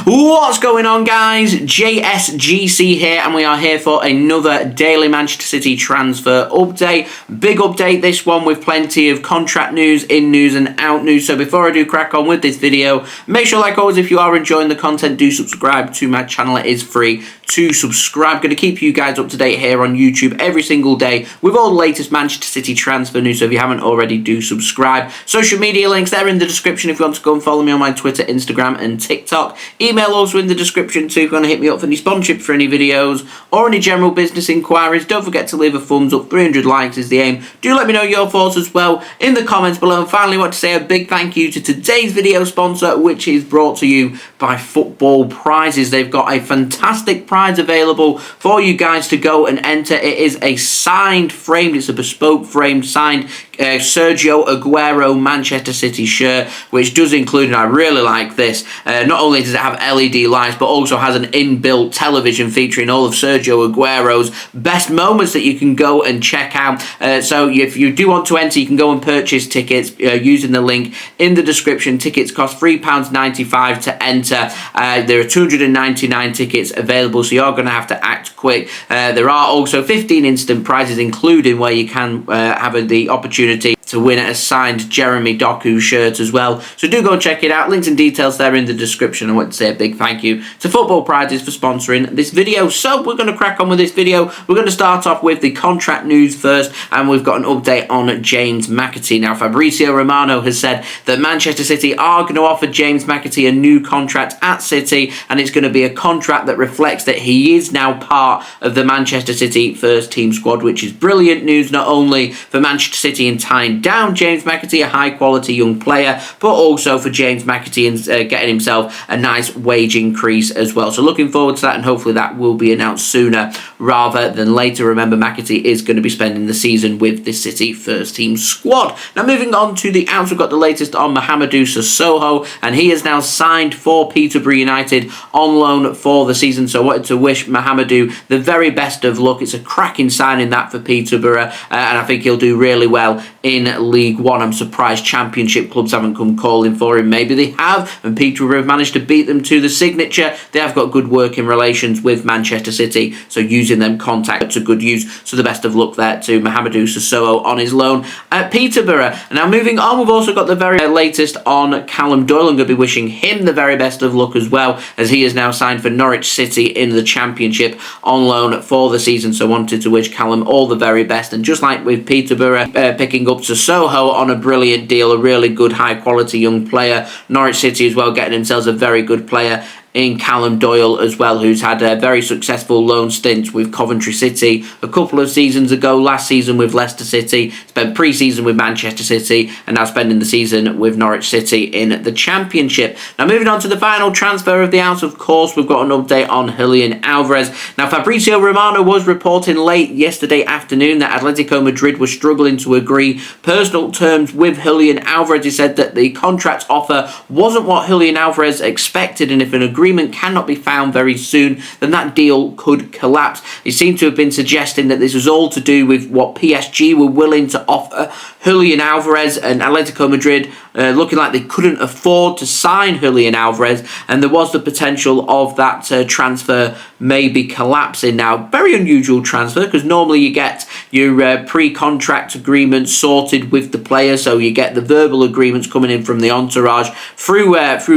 What's going on, guys? JSGC here, and we are here for another daily Manchester City transfer update. Big update, this one, with plenty of contract news, in news and out news. So before I do crack on with this video, make sure, like always, if you are enjoying the content, do subscribe to my channel. It is free to subscribe. Going to keep you guys up to date here on YouTube every single day with all the latest Manchester City transfer news. So if you haven't already, do subscribe. Social media links, they're in the description if you want to go and follow me on my Twitter, Instagram and TikTok. Email also in the description too if you want to hit me up for any sponsorship for any videos or any general business inquiries. Don't forget to leave a thumbs up. 300 likes is the aim. Do let me know your thoughts as well in the comments below. And finally, I want to say a big thank you to today's video sponsor, which is brought to you by Football Prizes. They've got a fantastic prize available for you guys to go and enter. It is a signed framed, it's a bespoke framed signed Sergio Aguero Manchester City shirt, which does include, and I really like this, not only does it have LED lights, but also has an inbuilt television featuring all of Sergio Aguero's best moments that you can go and check out. So if you do want to enter, you can go and purchase tickets using the link in the description. Tickets cost £3.95 to enter. There are 299 tickets available, so you're going to have to act quick. There are also 15 instant prizes, including where you can have the opportunity to win a signed Jeremy Doku shirt as well. So do go and check it out. Links and details there in the description. I want to say a big thank you to Football Prizes for sponsoring this video. So we're going to crack on with this video. We're going to start off with the contract news first, and we've got an update on James McAtee. Now, Fabrizio Romano has said that Manchester City are going to offer James McAtee a new contract at City, and it's going to be a contract that reflects that he is now part of the Manchester City first team squad, which is brilliant news, not only for Manchester City in tying down James McAtee, a high quality young player, but also for James McAtee and getting himself a nice wage increase as well. So looking forward to that, and hopefully that will be announced sooner rather than later. Remember, McAtee is going to be spending the season with the City first team squad. Now moving on to the outs, we've got the latest on Mohamadou Susoho, and he is now signed for Peterborough United on loan for the season. So I wanted to wish Mohamadou the very best of luck. It's a cracking signing that for Peterborough, and I think he'll do really well in League One. I'm surprised Championship clubs haven't come calling for him. Maybe they have, and Peterborough have managed to beat them to the signature. They have got good working relations with Manchester City, so using them contacts to good use. So the best of luck there to Mohamadou Susoho on his loan at Peterborough. Now moving on, we've also got the very latest on Callum Doyle. I'm going to be wishing him the very best of luck as well, as he is now signed for Norwich City in the Championship on loan for the season. So I wanted to wish Callum all the very best, and just like with Peterborough picking up Susoho on a brilliant deal, a really good high quality young player, Norwich City as well getting themselves a very good player in Callum Doyle as well, who's had a very successful loan stint with Coventry City a couple of seasons ago, last season with Leicester City, spent pre-season with Manchester City, and now spending the season with Norwich City in the Championship. Now moving on to the final transfer of the house, of course, we've got an update on Julian Alvarez. Now Fabrizio Romano was reporting late yesterday afternoon that Atletico Madrid was struggling to agree personal terms with Julian Alvarez. He said that the contract offer wasn't what Julian Alvarez expected, and if an agreement cannot be found very soon, then that deal could collapse. He seemed to have been suggesting that this was all to do with what PSG were willing to offer Julian Alvarez, and Atletico Madrid looking like they couldn't afford to sign Julian Alvarez, and there was the potential of that transfer maybe collapsing. Now, very unusual transfer, because normally you get your pre-contract agreements sorted with the player, so you get the verbal agreements coming in from the entourage through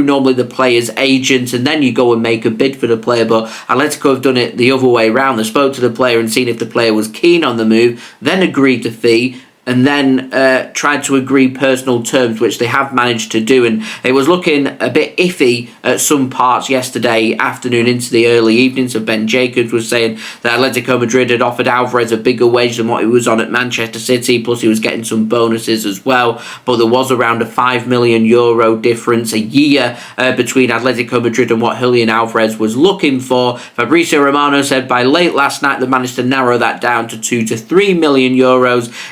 normally the player's agent, and then you go and make a bid for the player. But Atletico have done it the other way around. They spoke to the player and seen if the player was keen on the move, then agreed to fee, and then tried to agree personal terms, which they have managed to do. And it was looking a bit iffy at some parts yesterday afternoon into the early evening. So Ben Jacobs was saying that Atletico Madrid had offered Alvarez a bigger wage than what he was on at Manchester City, plus he was getting some bonuses as well. But there was around a €5 million difference a year between Atletico Madrid and what Julian Alvarez was looking for. Fabrizio Romano said by late last night they managed to narrow that down to €2 to €3 million.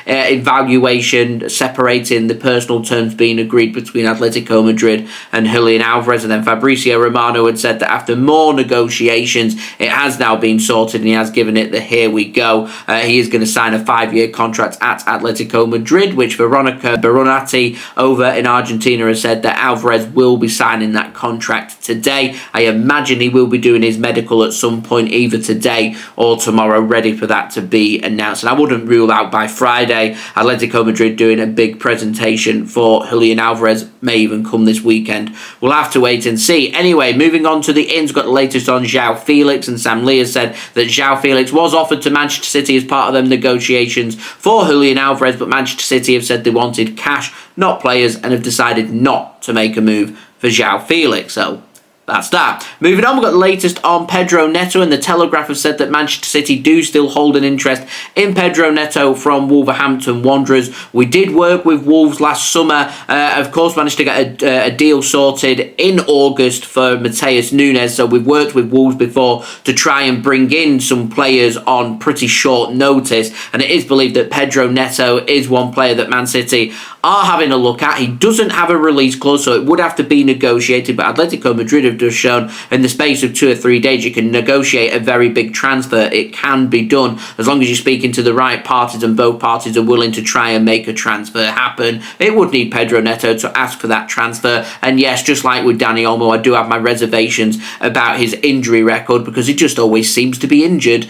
In valuation, separating the personal terms being agreed between Atletico Madrid and Julian Alvarez. And then Fabrizio Romano had said that after more negotiations, it has now been sorted and he has given it the here we go. He is going to sign a 5-year contract at Atletico Madrid, which Veronica Brunati over in Argentina has said that Alvarez will be signing that contract today. I imagine he will be doing his medical at some point either today or tomorrow, ready for that to be announced. And I wouldn't rule out by Friday Atletico Madrid doing a big presentation for Julian Alvarez. May even come this weekend. We'll have to wait and see. Anyway, moving on to the ins, got the latest on Joao Felix, and Sam Lee has said that Joao Felix was offered to Manchester City as part of them negotiations for Julian Alvarez, but Manchester City have said they wanted cash, not players, and have decided not to make a move for Joao Felix. So that's that. Moving on, we've got the latest on Pedro Neto, and the Telegraph have said that Manchester City do still hold an interest in Pedro Neto from Wolverhampton Wanderers. We did work with Wolves last summer, of course managed to get a deal sorted in August for Matheus Nunes, so we've worked with Wolves before to try and bring in some players on pretty short notice, and it is believed that Pedro Neto is one player that Man City are having a look at. He doesn't have a release clause, so it would have to be negotiated, but Atletico Madrid have just shown in the space of 2 or 3 days you can negotiate a very big transfer. It can be done as long as you're speaking to the right parties and both parties are willing to try and make a transfer happen. It would need Pedro Neto to ask for that transfer, and yes, just like with Dani Olmo, I do have my reservations about his injury record because he just always seems to be injured.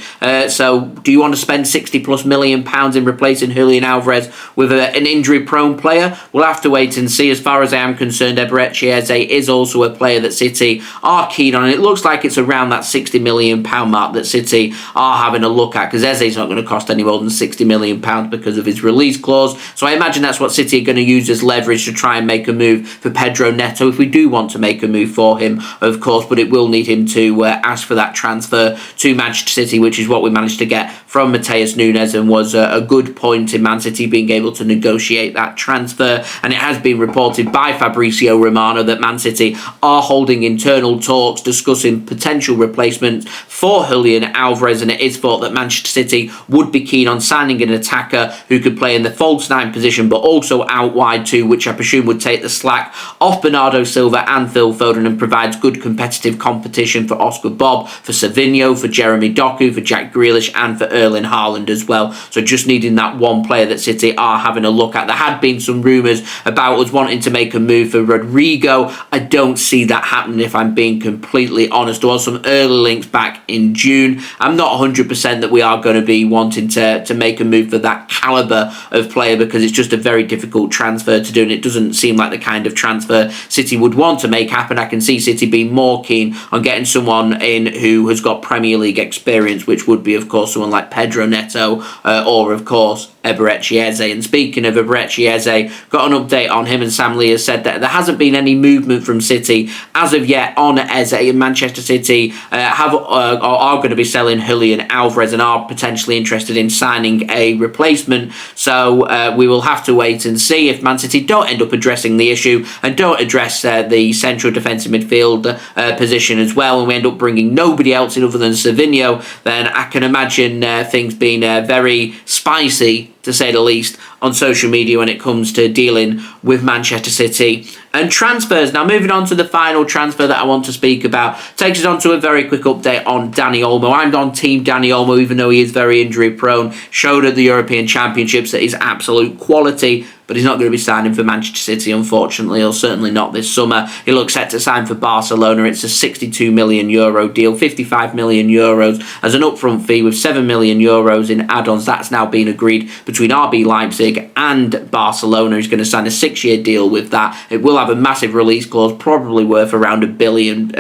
So do you want to spend £60+ million in replacing Julian Alvarez with an injury-prone player? We'll have to wait and see. As far as I am concerned, Eberechi Eze is also a player that City are keen on. It looks like it's around that £60 million mark that City are having a look at, because Eze's not going to cost any more than £60 million because of his release clause. So I imagine that's what City are going to use as leverage to try and make a move for Pedro Neto, if we do want to make a move for him, of course, but it will need him to ask for that transfer to Manchester City, which is what we managed to get from Matheus Nunes, and was a good point in Man City being able to negotiate that transfer. And it has been reported by Fabrizio Romano that Man City are holding internal talks discussing potential replacements for Julian Alvarez, and it is thought that Manchester City would be keen on signing an attacker who could play in the false 9 position but also out wide too, which I presume would take the slack off Bernardo Silva and Phil Foden and provides good competitive competition for Oscar Bob, for Savinho, for Jeremy Doku, for Jack Grealish and for Erling Haaland as well. So just needing that one player that City are having a look at. There had been some rumours about us wanting to make a move for Rodrygo. I don't see that happening, if I'm being completely honest. There was some early links back in June. I'm not 100% that we are going to be wanting to make a move for that calibre of player, because it's just a very difficult transfer to do, and it doesn't seem like the kind of transfer City would want to make happen. I can see City being more keen on getting someone in who has got Premier League experience, which would be, of course, someone like Pedro Neto or, of course, Eberechi Eze. And speaking of Eberechi Eze, got an update on him, and Sam Lee has said that there hasn't been any movement from City as of yet on Eze, and Manchester City are going to be selling Julian Alvarez and are potentially interested in signing a replacement. So we will have to wait and see. If Man City don't end up addressing the issue and don't address the central defensive midfield position as well, and we end up bringing nobody else in other than Savinho, then I can imagine things being very spicy, to say the least, on social media when it comes to dealing with Manchester City and transfers. Now, moving on to the final transfer that I want to speak about, takes us on to a very quick update on Dani Olmo. I'm on team Dani Olmo, even though he is very injury prone. Showed at the European Championships that he's absolute quality, but he's not going to be signing for Manchester City, unfortunately, or certainly not this summer. He looks set to sign for Barcelona. It's a €62 million deal, €55 million as an upfront fee with €7 million in add-ons. That's now been agreed between RB Leipzig and Barcelona. He's going to sign a 6-year deal with that. It will have a massive release clause, probably worth around €1 billion.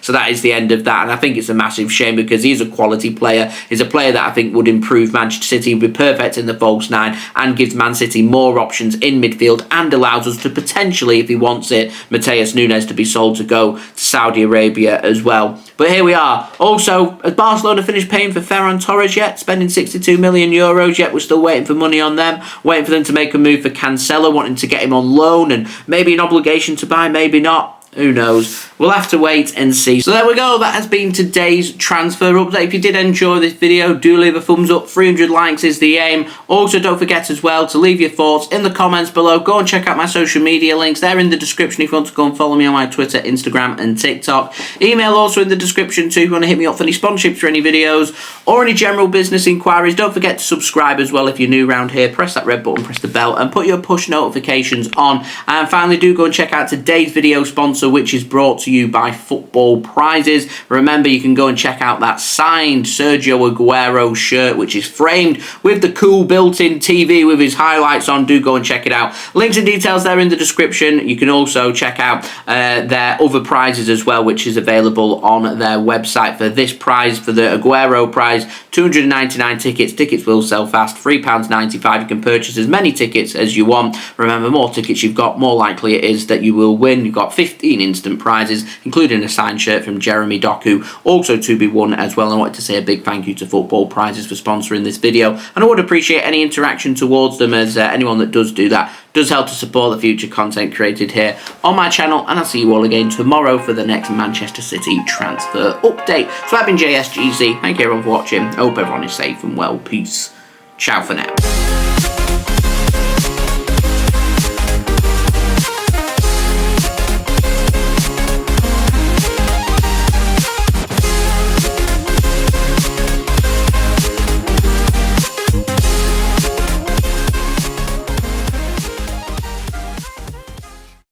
So that is the end of that, and I think it's a massive shame because he's a quality player. He's a player that I think would improve Manchester City, would be perfect in the false 9, and gives Man City more options in midfield, and allows us to potentially, if he wants it, Matheus Nunes to be sold to go to Saudi Arabia as well. But here we are. Also, has Barcelona finished paying for Ferran Torres yet? Spending €62 million yet? We're still waiting for money on them. Waiting for them to make a move for Cancelo, wanting to get him on loan, and maybe an obligation to buy, maybe not. Who knows? we'll have to wait and see. So there we go, that has been today's transfer update. If you did enjoy this video, do leave a thumbs up. 300 likes is the aim. Also, don't forget as well to leave your thoughts in the comments below. Go and check out my social media links. They're in the description if you want to go and follow me on my Twitter, Instagram and TikTok. Email also in the description too if you want to hit me up for any sponsorships for any videos or any general business inquiries. Don't forget to subscribe as well if you're new around here. Press that red button, press the bell and put your push notifications on. And finally, do go and check out today's video sponsor, which is brought to you by Football Prizes. Remember, you can go and check out that signed Sergio Aguero shirt, which is framed with the cool built-in TV with his highlights on. Do go and check it out. Links and details there in the description. You can also check out their other prizes as well, which is available on their website. For this prize, for the Aguero prize, 299 tickets. Tickets will sell fast. £3.95. You can purchase as many tickets as you want. Remember, more tickets you've got, more likely it is that you will win. You've got 15 instant prizes, including a signed shirt from Jeremy Doku, also to be won as well. I wanted to say a big thank you to Football Prizes for sponsoring this video, and I would appreciate any interaction towards them, as anyone that does do that does help to support the future content created here on my channel. And I'll see you all again tomorrow for the next Manchester City transfer update. So I've been JSGC. Thank you everyone for watching. I hope everyone is safe and well. Peace. Ciao for now.